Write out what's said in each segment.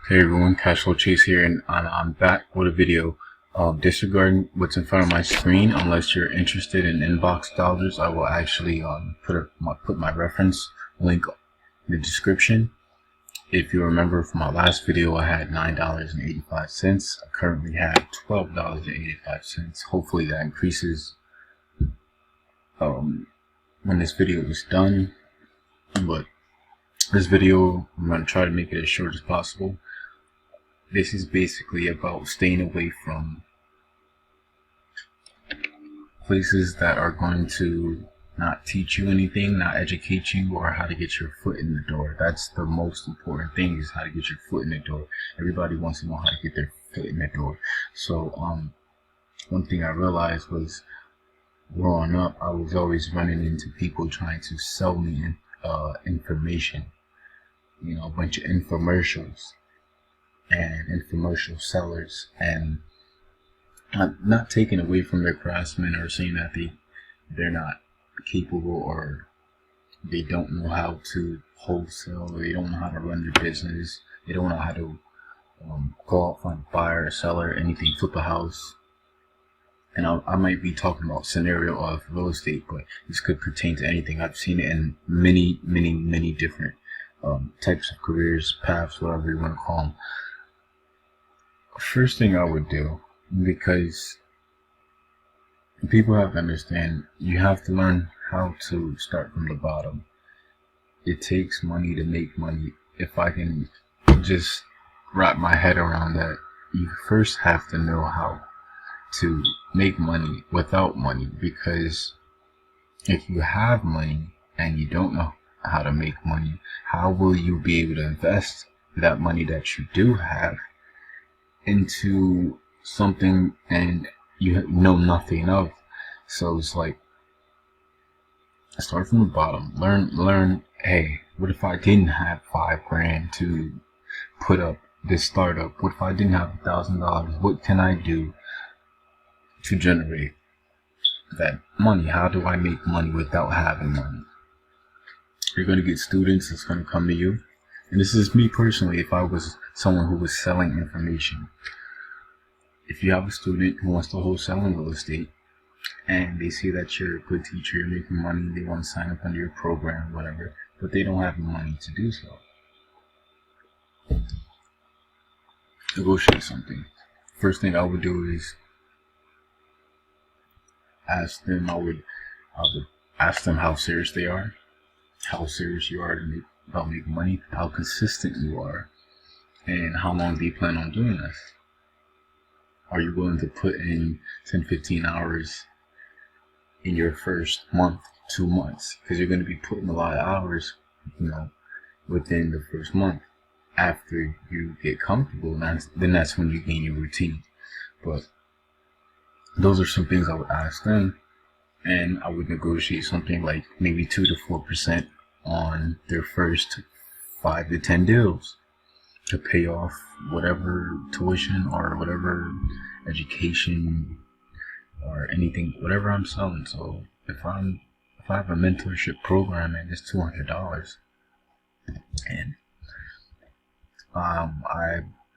Hey everyone, Cashflow Chase here, and I'm back with a video. Disregarding what's in front of my screen, unless you're interested in inbox dollars, I will actually put my reference link in the description. If you remember from my last video, I had $9.85. I currently have $12.85. Hopefully that increases when this video is done. But this video, I'm going to try to make it as short as possible. This is basically about staying away from places that are going to not teach you anything, not educate you, or how to get your foot in the door. That's the most important thing, is how to get your foot in the door. Everybody wants to know how to get their foot in the door. So one thing I realized was, growing up, I was always running into people trying to sell me information, a bunch of infomercials and infomercial sellers, and not taking away from their craftsmen or saying that they're not capable or they don't know how to wholesale, or they don't know how to run their business, they don't know how to go out, find a buyer, a seller, anything, flip a house. And I might be talking about scenario of real estate, but this could pertain to anything. I've seen it in many different types of careers, paths, whatever you want to call them. First thing I would do, because people have to understand, you have to learn how to start from the bottom. It takes money to make money. If I can just wrap my head around that, you first have to know how to make money without money. Because if you have money and you don't know how to make money, how will you be able to invest that money that you do have into something and you know nothing of? So it's like, start from the bottom. Learn. Hey, what if I didn't have $5,000 to put up this startup? What if I didn't have $1,000? What can I do to generate that money? How do I make money without having money? You're going to get students that's going to come to you. And this is me personally. If I was someone who was selling information, if you have a student who wants to wholesale in real estate and they see that you're a good teacher, you're making money, they want to sign up under your program, whatever, but they don't have the money to do so, negotiate something. First thing I would do is ask them. I would ask them how serious they are, how serious you are about making money, how consistent you are, and how long do you plan on doing this? Are you willing to put in 10-15 hours in your first month, 2 months? Because you're going to be putting a lot of hours, within the first month. After you get comfortable, then that's when you gain your routine. But those are some things I would ask them, and I would negotiate something like maybe 2 to 4% on their first 5 to 10 deals to pay off whatever tuition or whatever education or anything, whatever I'm selling. So if I have a mentorship program and it's $200, and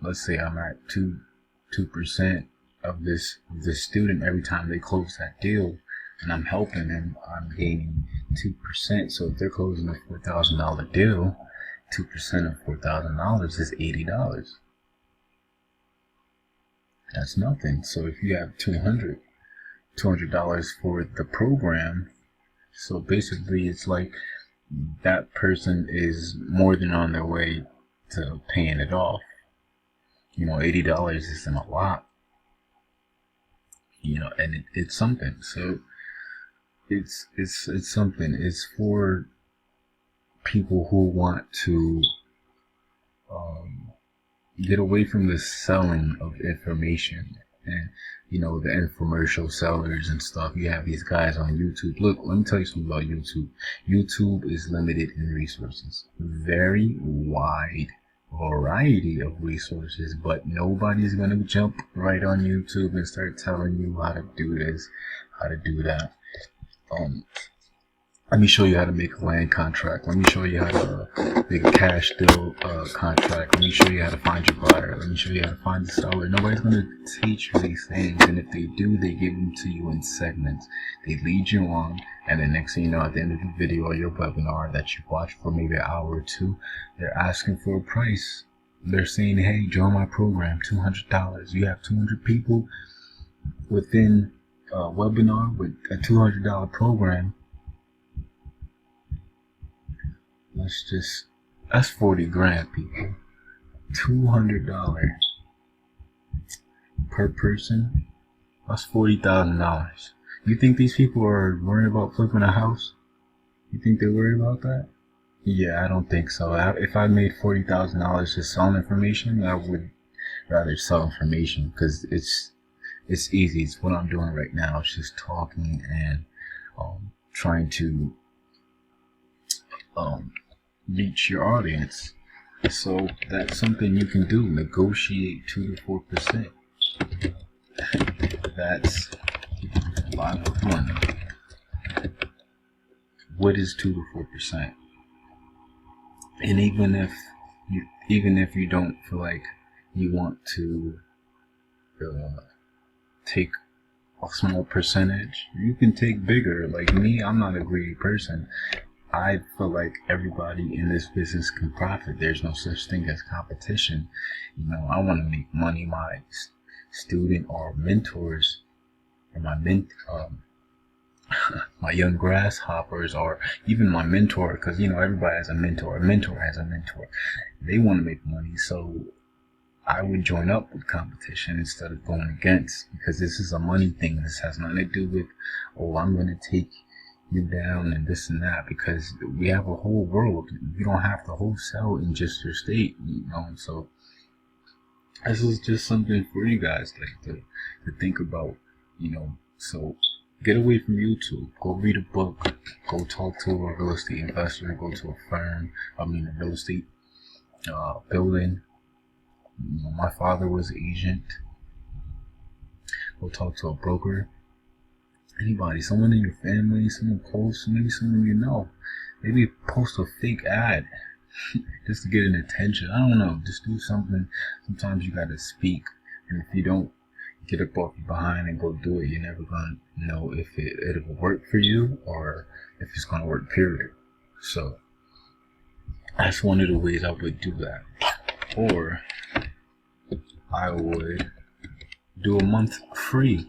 let's say I'm at 2% of this student every time they close that deal, and I'm helping them, I'm gaining 2%. So if they're closing a $4,000 deal, 2% of $4,000 is $80. That's nothing. So if you have $200 for the program, so basically it's like that person is more than on their way to paying it off. $80 isn't a lot, and it's something. So it's something. It's for people who want to get away from the selling of information and the infomercial sellers and stuff. You have these guys on YouTube. Look, let me tell you something about YouTube. YouTube is limited in resources, very wide variety of resources, but nobody's going to jump right on YouTube and start telling you how to do this, how to do that. Let me show you how to make a land contract. Let me show you how to make a cash deal contract. Let me show you how to find your buyer. Let me show you how to find the seller. Nobody's going to teach you these things. And if they do, they give them to you in segments. They lead you on. And the next thing you know, at the end of the video or your webinar that you watch for maybe an hour or two, they're asking for a price. They're saying, hey, join my program, $200. You have 200 people within a webinar with a $200 program. That's 40 grand, people. $200 per person. That's $40,000. You think these people are worried about flipping a house? You think they're worried about that? Yeah, I don't think so. If I made $40,000 just selling information, I would rather sell information because it's easy. It's what I'm doing right now. It's just talking and trying to reach your audience. So that's something you can do. Negotiate 2 to 4%. That's a lot of money. What is 2 to 4%? And even if you don't feel like you want to take a small percentage, you can take bigger. Like me, I'm not a greedy person. I feel like everybody in this business can profit. There's no such thing as competition. You know, I want to make money. My student or mentors or my young grasshoppers, or even my mentor, because you know everybody has a mentor. A mentor has a mentor. They want to make money, so I would join up with competition instead of going against, because this is a money thing. This has nothing to do with, oh, I'm going to take you down and this and that, because we have a whole world. You don't have to wholesale in just your state, you know. So this is just something for you guys, like to think about, you know. So get away from YouTube. Go read a book. Go talk to a real estate investor. Go to a firm. A real estate building. You know, my father was an agent. Go talk to a broker. Anybody, someone in your family, someone close, maybe someone you know. Maybe post a fake ad just to get an attention. I don't know. Just do something. Sometimes you gotta speak, and if you don't get up off your behind and go do it, you're never gonna know if it'll work for you or if it's gonna work, period. So that's one of the ways I would do that. Or I would do a month free.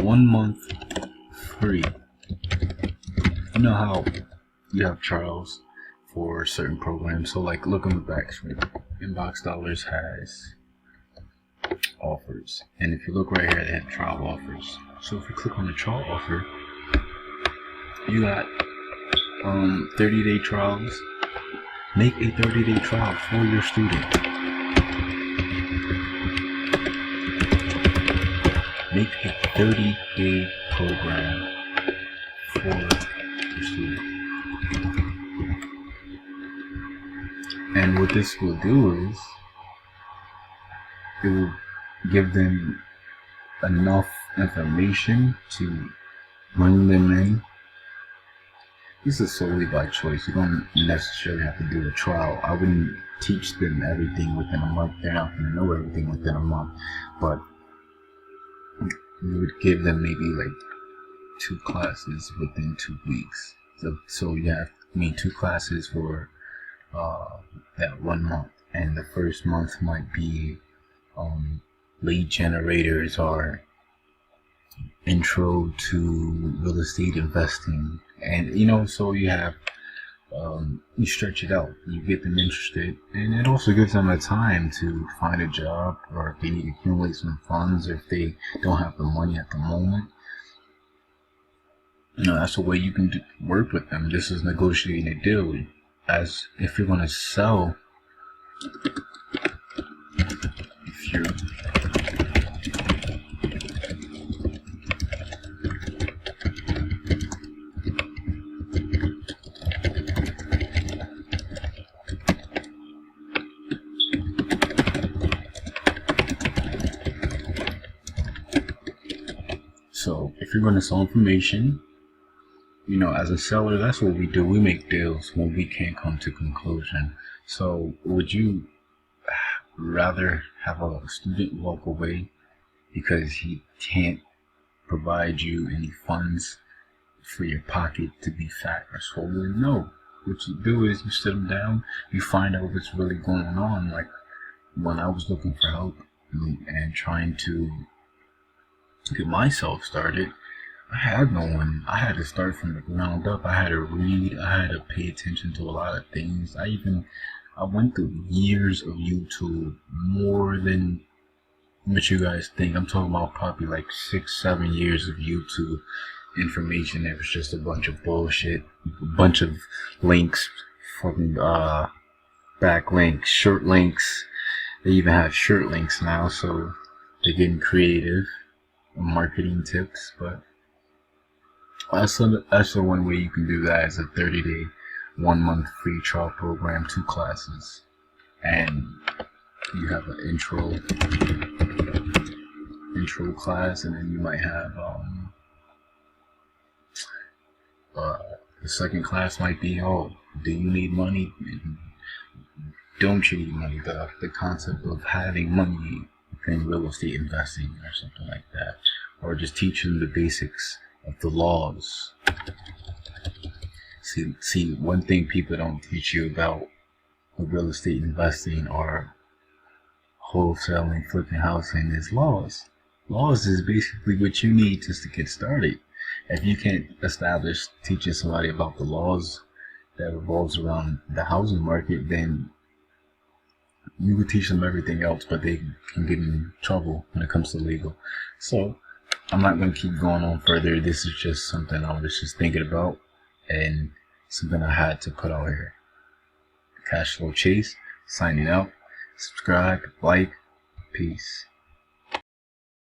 1 month free. You know how you have trials for certain programs. So like look on the back screen. Inbox Dollars has offers. And if you look right here, they have trial offers. So if you click on the trial offer, you got 30-day trials. Make a 30-day trial for your student. Make a 30-day program for your student. And what this will do is it will give them enough information to bring them in. This is solely by choice. You don't necessarily have to do a trial. I wouldn't teach them everything within a month. They're not going to know everything within a month. But you would give them maybe like 2 classes within 2 weeks. So you have 2 classes for that 1 month. And the first month might be lead generators or intro to real estate investing. And you know, so you have you stretch it out, you get them interested, and it also gives them a time to find a job, or if they need to accumulate some funds, or if they don't have the money at the moment. You know, that's the way you can work with them. This is negotiating a deal. As if you're going to sell, if you're So if you're going to sell information, as a seller, that's what we do. We make deals when we can't come to conclusion. So would you rather have a student walk away because he can't provide you any funds for your pocket to be fat or swollen? No. What you do is you sit them down, you find out what's really going on. Like when I was looking for help and trying to get myself started, I had no one. I had to start from the ground up. I had to read. I had to pay attention to a lot of things. I went through years of YouTube, more than what you guys think. I'm talking about probably like 6, 7 years of YouTube information. It was just a bunch of bullshit, a bunch of links, fucking back links, shirt links. They even have shirt links now, so they're getting creative marketing tips. But that's the one way you can do that is a 30-day, 1 month free trial program, 2 classes, and you have an intro class, and then you might have the second class might be, oh, do you need money? Don't you need money? The concept of having money in real estate investing or something like that, or just teaching the basics of the laws. See, one thing people don't teach you about real estate investing or wholesaling, flipping housing is laws. Laws is basically what you need just to get started. If you can't establish teaching somebody about the laws that revolves around the housing market, then you could teach them everything else, but they can get in trouble when it comes to legal. So I'm not going to keep going on further. This is just something I was just thinking about and something I had to put out here. Cashflow Chase, signing out. Subscribe, like, peace.